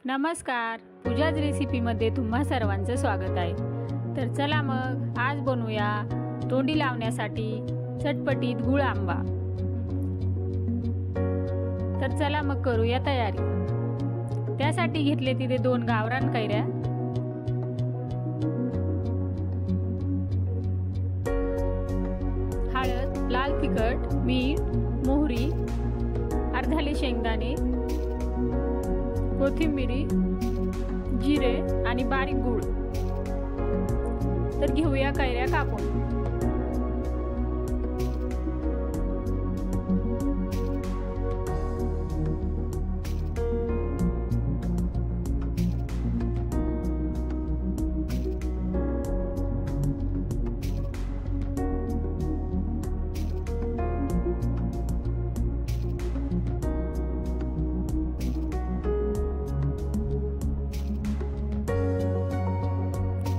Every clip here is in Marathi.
नमस्कार, पूजाज रेसिपीमध्ये तुम्हा सर्वांचं स्वागत आहे। तर चला मग आज बनवूया तोंडी लावण्यासाठी चटपटीत गुळ आंबा। तर चला मग करूया तयारी। त्यासाठी घेतले तिथे 2 गावरान कैऱ्या, हळद, लाल तिखट, मीठ, मोहरी, अर्धाली शेंगदाणे, कोथिंबीर, जिरे आणि बारीक गूळ। तर घेऊया कैऱ्या कापून।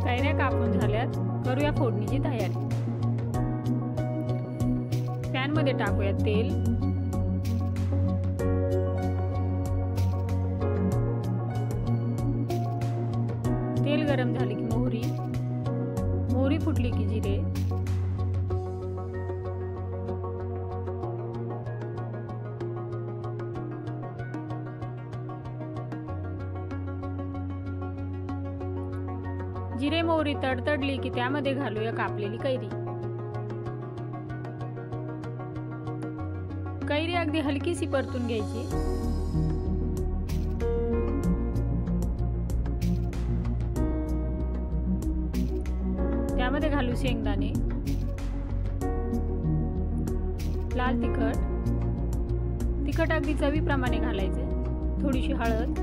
कैऱ्या कापून झाल्यात, करूया फोडणीची तयारी। पॅन मध्ये टाकूया तेल, तेल गरम झाले की मोहरी फुटली की जिरे, जिरे मोहरी तडतडली की त्यामध्ये घालूया कापलेली कैरी। कैरी अगदी हलकीशी परतून घ्यायची। त्यामध्ये घालू शेंगदाणे, लाल तिखट अगदी चवीप्रमाणे घालायचे, थोडीशी हळद,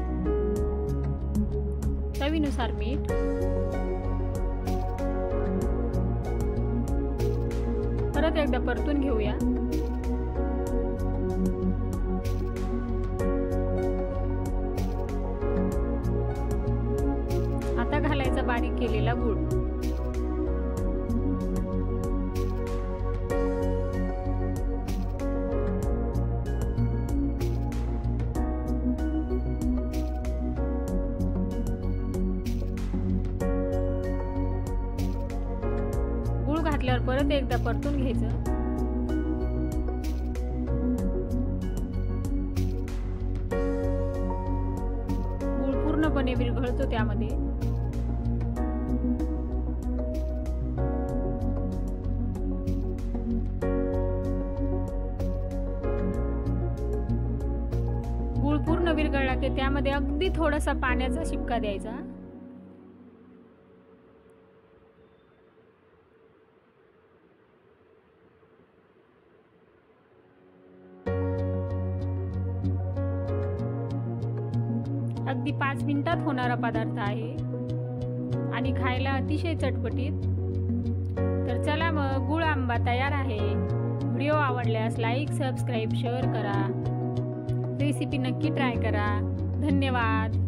चवीनुसार मीठ, परत एकदा परतून घेऊया। आता घालायचा बारीक केलेला गूळ, गूळ घातल्यावर परत एकदा परतून घ्यायचं। गूळ पूर्णपणे विरघळतो त्यामध्ये। गूळ पूर्ण विरघळला की त्यामध्ये अगदी थोडासा पाण्याचा शिपका द्यायचा। अगदी 5 मिनिटात होणारा पदार्थ आहे आणि खायला अतिशय चटपटीत। तर चला मग गुळ आंबा तयार आहे। व्हिडिओ आवडल्यास लाईक, सबस्क्राईब, शेअर करा। रेसिपी नक्की ट्राय करा। धन्यवाद।